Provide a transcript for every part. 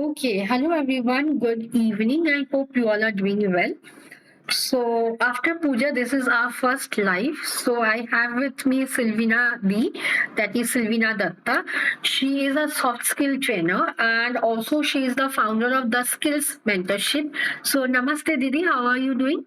Okay, hello everyone. Good evening. I hope you all are doing well. So, after puja, this is our first live. So, I have with me Sylveena D, that is Sylveenadutta. She is a soft skill trainer and also she is the founder of the Skills Mentorship. So, Namaste Didi, how are you doing?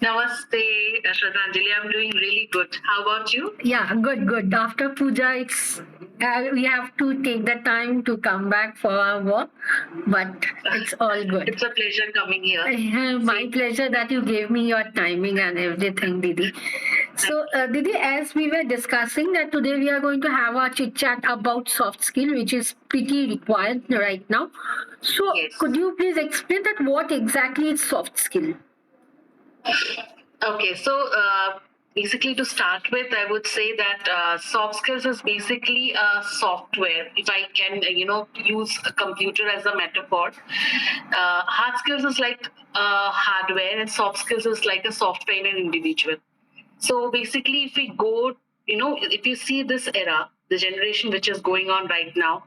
Namaste, Shraddhanjali. I'm doing really good. How about you? Yeah, good. After puja, we have to take the time to come back for our work, but it's all good. It's a pleasure coming here. My pleasure that you gave me your timing and everything, Didi. So, Didi, as we were discussing that today we are going to have a chit chat about soft skill, which is pretty required right now. So, Yes. could you please explain that what exactly is soft skill? Okay, so basically to start with, I would say that soft skills is basically a software. If I can, use a computer as a metaphor, hard skills is like hardware, and soft skills is like a software in an individual. So basically, if we go, if you see this era, the generation which is going on right now,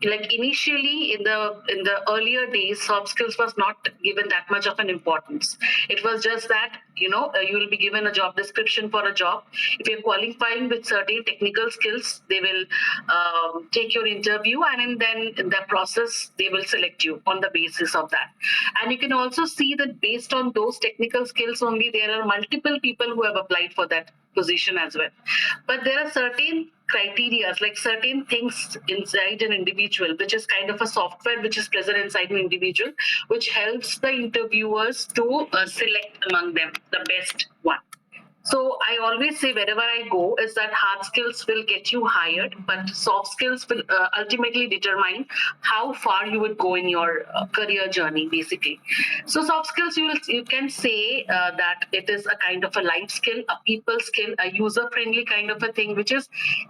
like initially in the earlier days, soft skills was not given that much of an importance. It was just that you will be given a job description for a job. If you're qualifying with certain technical skills, they will take your interview, and then in the process they will select you on the basis of that. And you can also see that based on those technical skills only, there are multiple people who have applied for that position as well. But there are certain criteria, like certain things inside an individual, which is kind of a software which is present inside an individual, which helps the interviewers to select among them the best one. So I always say wherever I go is that hard skills will get you hired, but soft skills will ultimately determine how far you would go in your career journey, basically. So soft skills, you can say that it is a kind of a life skill, a people skill, a user friendly kind of a thing, which is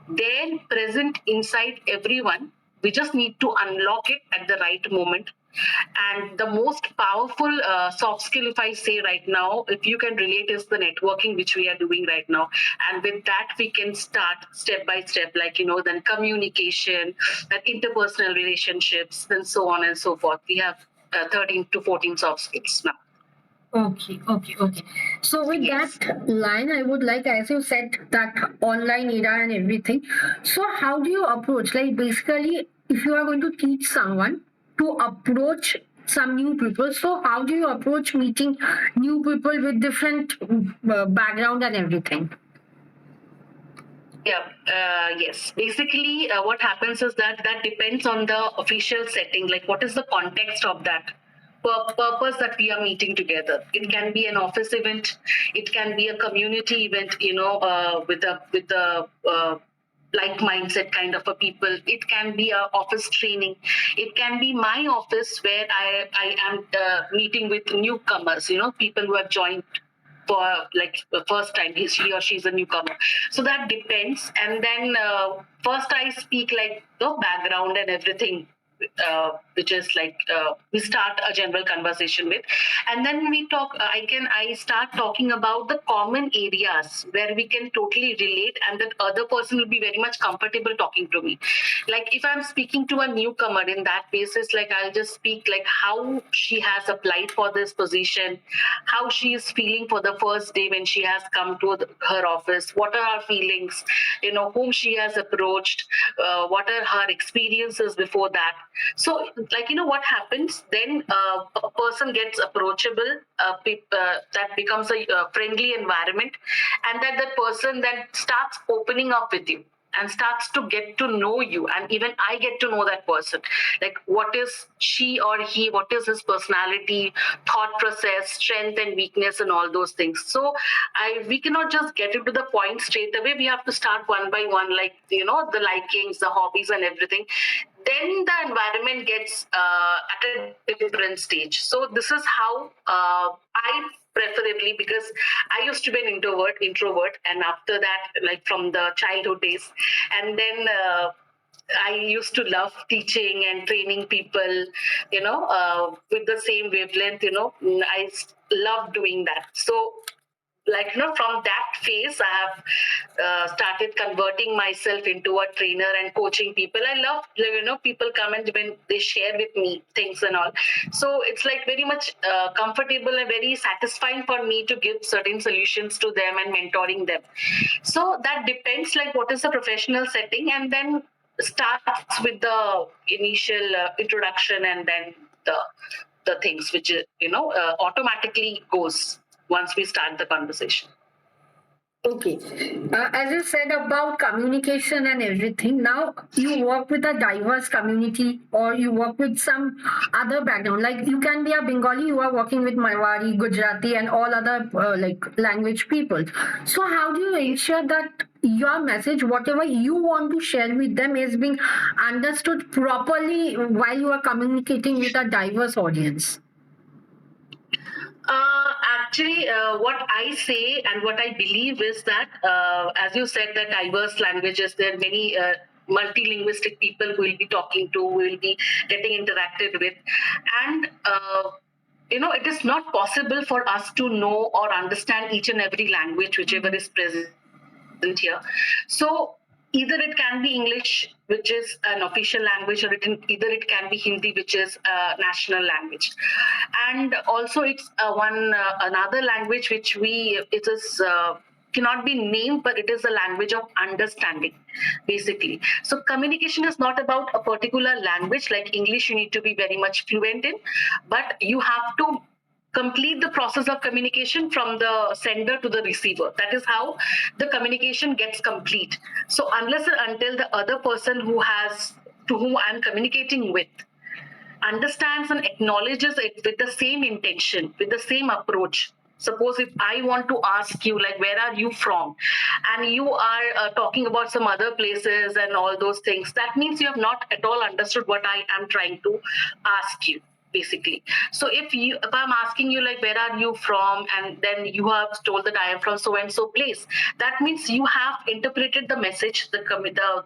there present inside everyone. We just need to unlock it at the right moment. And the most powerful soft skill, if I say right now, if you can relate, is the networking which we are doing right now. And with that, we can start step by step, like, then communication, and interpersonal relationships, and so on and so forth. We have 13 to 14 soft skills now. Okay. So with Yes. that line, I would like, as you said, that online era and everything. So how do you approach? Like basically, if you are going to teach someone to approach some new people, so how do you approach meeting new people with different background and everything? Yeah, yes. Basically, what happens is that depends on the official setting, like what is the context of that purpose that we are meeting together. It can be an office event, it can be a community event, with a like mindset kind of a people. It can be a office training. It can be my office where I am meeting with newcomers, people who have joined for like the first time. He or she's a newcomer, so that depends. And then first I speak like the background and everything, which is like we start a general conversation with, and then we talk. I start talking about the common areas where we can totally relate, and that other person will be very much comfortable talking to me. Like if I'm speaking to a newcomer, in that basis, like I'll just speak like how she has applied for this position, how she is feeling for the first day when she has come to her office, what are her feelings, whom she has approached, what are her experiences before that. So like what happens then, a person gets approachable, that becomes a friendly environment, and that the person then starts opening up with you and starts to get to know you, and even I get to know that person, like what is she or he, what is his personality, thought process, strength and weakness, and all those things. So we cannot just get into the point straight away. We have to start one by one, like the likings, the hobbies and everything. Then the environment gets at a different stage. So this is how I preferably, because I used to be an introvert, and after that, like from the childhood days, and then I used to love teaching and training people, with the same wavelength. I love doing that. So from that phase, I have started converting myself into a trainer and coaching people. I love, people come and when they share with me things and all. So it's like very much comfortable and very satisfying for me to give certain solutions to them and mentoring them. So that depends, like what is the professional setting, and then starts with the initial introduction, and then the things which automatically goes once we start the conversation. Okay. As you said about communication and everything, now you work with a diverse community or you work with some other background. Like you can be a Bengali, you are working with Maiwari, Gujarati, and all other language people. So, how do you ensure that your message, whatever you want to share with them, is being understood properly while you are communicating with a diverse audience? Actually, what I say and what I believe is that, as you said, that diverse languages, there are many multilinguistic people who will be talking to, who will be getting interacted with. And, it is not possible for us to know or understand each and every language, whichever is present here. So either it can be English, which is an official language, or either it can be Hindi, which is a national language. And also it's another language which it is cannot be named, but it is a language of understanding, basically. So communication is not about a particular language. Like English, you need to be very much fluent in, but you have to complete the process of communication from the sender to the receiver. That is how the communication gets complete. So unless and until the other person to whom I'm communicating with understands and acknowledges it with the same intention, with the same approach. Suppose if I want to ask you, like, where are you from? And you are talking about some other places and all those things, that means you have not at all understood what I am trying to ask you, basically. So if I'm asking you, like, where are you from, and then you have told that I am from so and so place, that means you have interpreted the message, the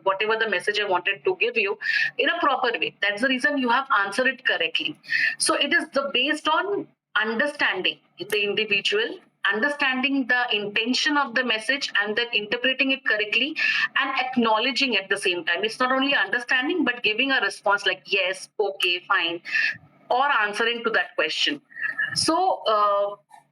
whatever the message I wanted to give you, in a proper way. That's the reason you have answered it correctly. So it is based on understanding the individual, understanding the intention of the message, and then interpreting it correctly and acknowledging at the same time. It's not only understanding but giving a response like yes, okay, fine, or answering to that question. So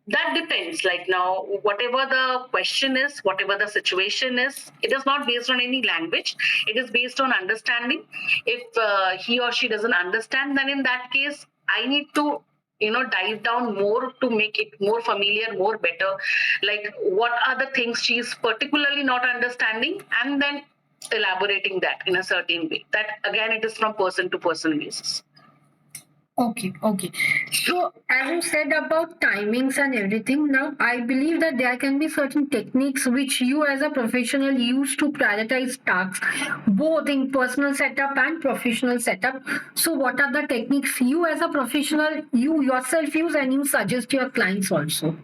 that depends. Like now, whatever the question is, whatever the situation is, it is not based on any language. It is based on understanding. If he or she doesn't understand, then in that case, I need to dive down more to make it more familiar, more better. Like what are the things she is particularly not understanding, and then elaborating that in a certain way. That again, it is from person to person basis. Okay, okay. So, as you said about timings and everything, now I believe that there can be certain techniques which you as a professional use to prioritize tasks, both in personal setup and professional setup. So, what are the techniques you as a professional, you yourself use and you suggest to your clients also?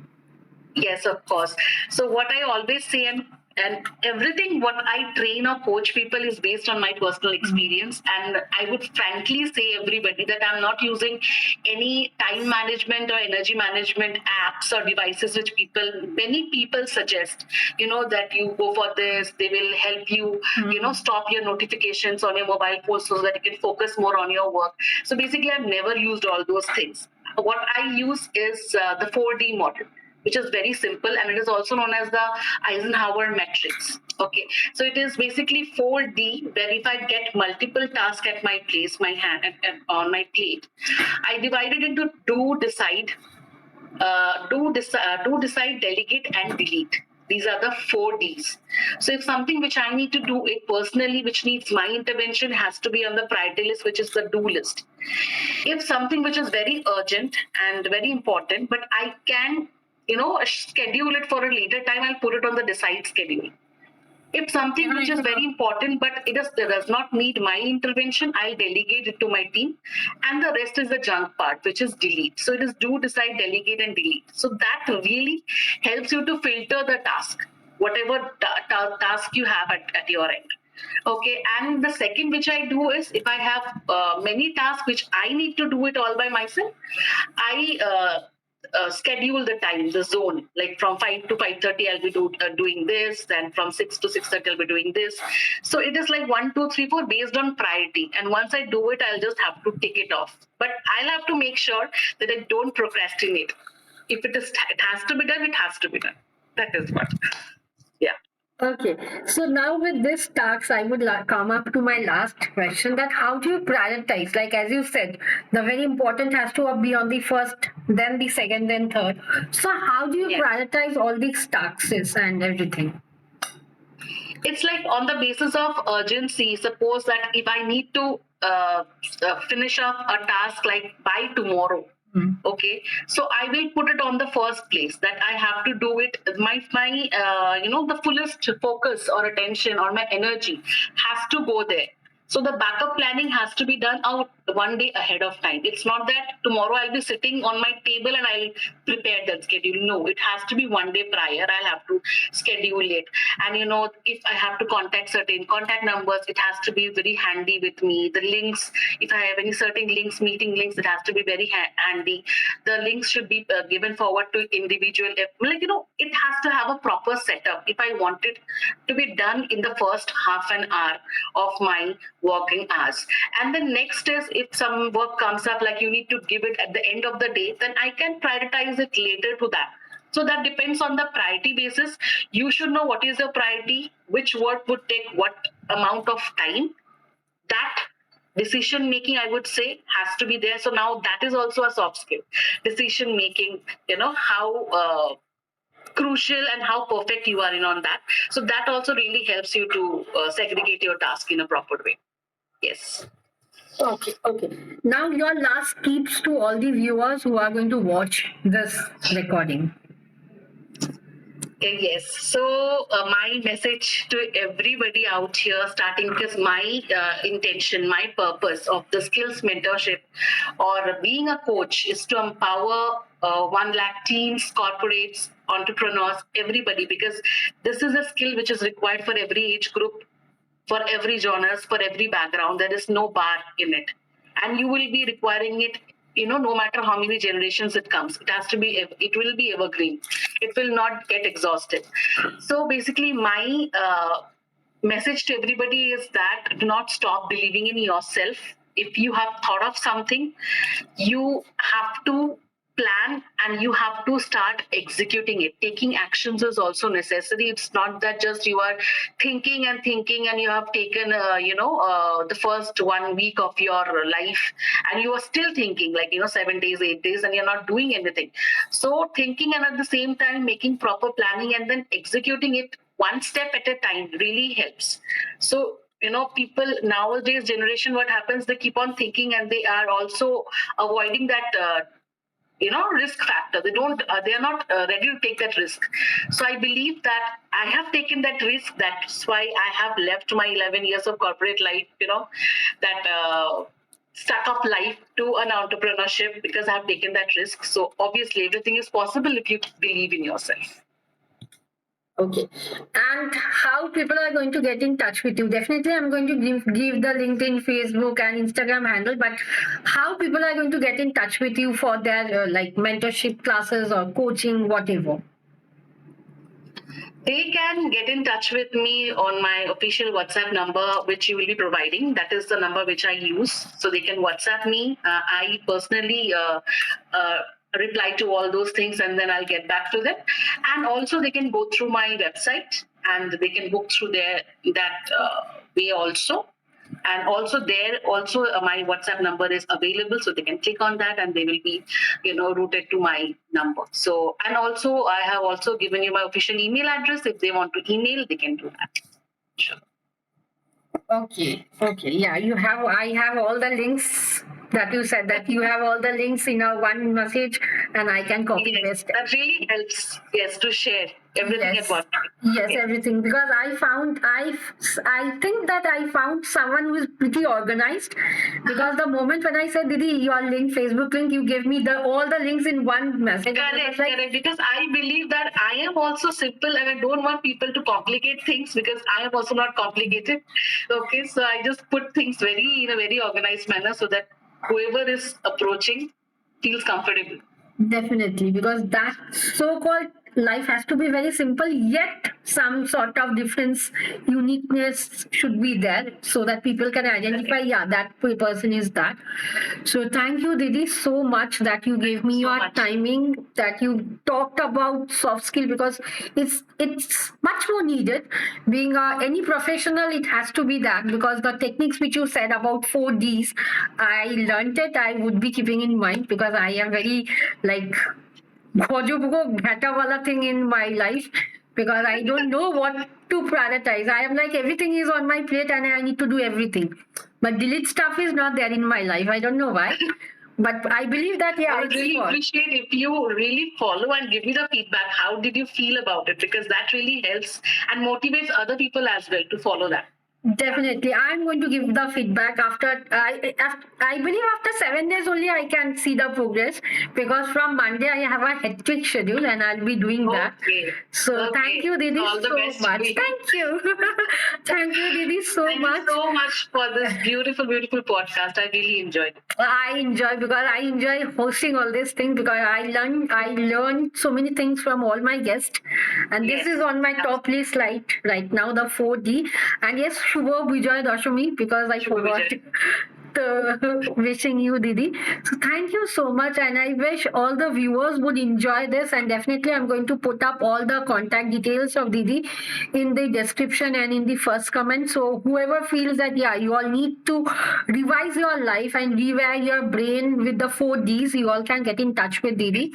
Yes, of course. So what I always say, and everything what I train or coach people is based on my personal experience. And I would frankly say everybody that I'm not using any time management or energy management apps or devices which many people suggest, that you go for this, they will help you, stop your notifications on your mobile phone so that you can focus more on your work. So basically, I've never used all those things. What I use is the 4D model, which is very simple, and it is also known as the Eisenhower matrix. Okay, so it is basically 4D, where if I get multiple tasks at my place, on my plate, I divide it into do, decide, delegate, and delete. These are the 4Ds. So if something which I need to do it personally, which needs my intervention, has to be on the priority list, which is the do list. If something which is very urgent and very important, but I can schedule it for a later time, I'll put it on the decide schedule. If something which is very important but it does not need my intervention, I'll delegate it to my team, and the rest is the junk part, which is delete. So it is do, decide, delegate, and delete. So that really helps you to filter the task, whatever task you have at your end. Okay, and the second which I do is, if I have many tasks which I need to do it all by myself, I schedule the time, the zone. Like from 5 to 5:30, I'll be doing this. Then from 6 to 6:30, I'll be doing this. So it is like 1, 2, 3, 4 based on priority. And once I do it, I'll just have to tick it off. But I'll have to make sure that I don't procrastinate. If it has to be done, it has to be done. That is what. Yeah. Okay, so now with this task, I would come up to my last question: that how do you prioritize? Like as you said, the very important has to be on the first, then the second, then third. So how do you Yes. prioritize all these tasks and everything? It's like on the basis of urgency. Suppose that if I need to finish up a task like by tomorrow, okay, so I will put it on the first place, that I have to do it. My the fullest focus or attention or my energy has to go there. So the backup planning has to be done out 1 day ahead of time. It's not that tomorrow I'll be sitting on my table and I'll prepare that schedule. No, it has to be 1 day prior. I'll have to schedule it. And if I have to contact certain contact numbers, it has to be very handy with me. The links, if I have any certain links, meeting links, it has to be very handy. The links should be given forward to individual. It has to have a proper setup if I want it to be done in the first half an hour of my working hours. And the next is, if some work comes up, like you need to give it at the end of the day, then I can prioritize it later to that. So that depends on the priority basis. You should know what is your priority, which work would take what amount of time. That decision making, I would say, has to be there. So now that is also a soft skill. Decision making, how crucial and how perfect you are in on that. So that also really helps you to segregate your task in a proper way. Yes. Okay, okay. Now your last tips to all the viewers who are going to watch this recording. Yes. So my message to everybody out here, starting, because my intention, my purpose of the skills mentorship or being a coach is to empower 1 lakh teams, corporates, entrepreneurs, everybody, because this is a skill which is required for every age group, for every genres, for every background. There is no bar in it. And you will be requiring it, no matter how many generations it comes. It will be evergreen. It will not get exhausted. So basically, my message to everybody is that do not stop believing in yourself. If you have thought of something, you have to plan and you have to start executing it. Taking actions is also necessary. It's not that just you are thinking and you have taken the first 1 week of your life and you are still thinking, like 7 days, 8 days, and you're not doing anything. So thinking and at the same time making proper planning and then executing it one step at a time really helps. So people nowadays generation, what happens, they keep on thinking and they are also avoiding that risk factor. They are not ready to take that risk. So I believe that I have taken that risk. That's why I have left my 11 years of corporate life, that stuck up life to an entrepreneurship, because I have taken that risk. So obviously everything is possible if you believe in yourself. Okay. And how people are going to get in touch with you? Definitely, I'm going to give the LinkedIn, Facebook, and Instagram handle. But how people are going to get in touch with you for their like mentorship classes or coaching, whatever? They can get in touch with me on my official WhatsApp number, which you will be providing. That is the number which I use. So they can WhatsApp me. I personally reply to all those things and then I'll get back to them. And also they can go through my website and they can book through that way also. And also my WhatsApp number is available, so they can click on that and they will be routed to my number. So, and also I have also given you my official email address. If they want to email, they can do that. Sure. Okay. Yeah, I have all the links that you said, that you have all the links in a one message and I can copy paste. That really helps, yes, to share everything at once. Yes, everything. Because I think that I found someone who is pretty organized. Because the moment when I said, Didi, your link, Facebook link, you gave me all the links in one message. Correct. Because I believe that I am also simple and I don't want people to complicate things, because I am also not complicated. Okay, so I just put things in a very organized manner so that whoever is approaching feels comfortable. Definitely, because that so-called life has to be very simple, yet some sort of difference, uniqueness should be there so that people can identify, yeah, that person is that. So thank you, Didi, so much that you Thank gave you me so your much. timing, that you talked about soft skill because it's much more needed. Being any professional, it has to be that because the techniques which you said about 4Ds, I learned it. I would be keeping in mind because I am very like Bhojo Bhata wala thing in my life because I don't know what to prioritize. I am like everything is on my plate and I need to do everything. But delete stuff is not there in my life. I don't know why. But I believe that I yeah, would it's really for. appreciate if you really follow and give me the feedback. How did you feel about it? Because that really helps and motivates other people as well to follow that. Definitely, I'm going to give the feedback I believe after 7 days only I can see the progress because from Monday I have a hectic schedule and I'll be doing that. Okay. So thank Okay. you, Didi, All the so best to much. you. Thank you, thank you, Didi, so Thank you much. so much for this beautiful, beautiful podcast. I really enjoyed it. I enjoy because I enjoy hosting all these things because I learn so many things from all my guests, and this Yes. is on my top list right now, the 4D. And yes, Shubho Vijay Dashami because I Shubha forgot. Vijay. Wishing you, Didi. So thank you so much, and I wish all the viewers would enjoy this. And definitely, I'm going to put up all the contact details of Didi in the description and in the first comment. So whoever feels that yeah, you all need to revise your life and rewire your brain with the 4Ds, you all can get in touch with Didi.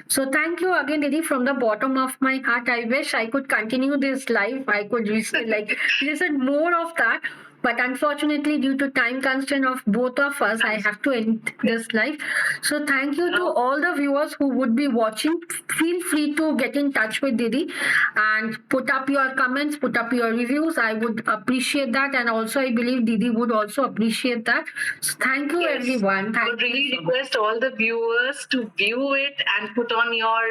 So thank you again, Didi, from the bottom of my heart. I wish I could continue this life. I could listen more of that. But unfortunately, due to time constraint of both of us, I have to end this live. So thank you to all the viewers who would be watching. Feel free to get in touch with Didi and put up your comments, put up your reviews. I would appreciate that. And also, I believe Didi would also appreciate that. So thank you, Yes. everyone. I Thank would you really so much. request all the viewers to view it and put on your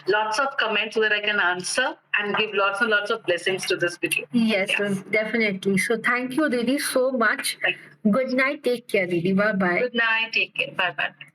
lots of comments so that I can answer and give lots and lots of blessings to this video. Yes, Yes. definitely. So thank you, Didi, so much. Thank you. Good night. Take care, Didi. Bye bye. Good night. Take care. Bye bye.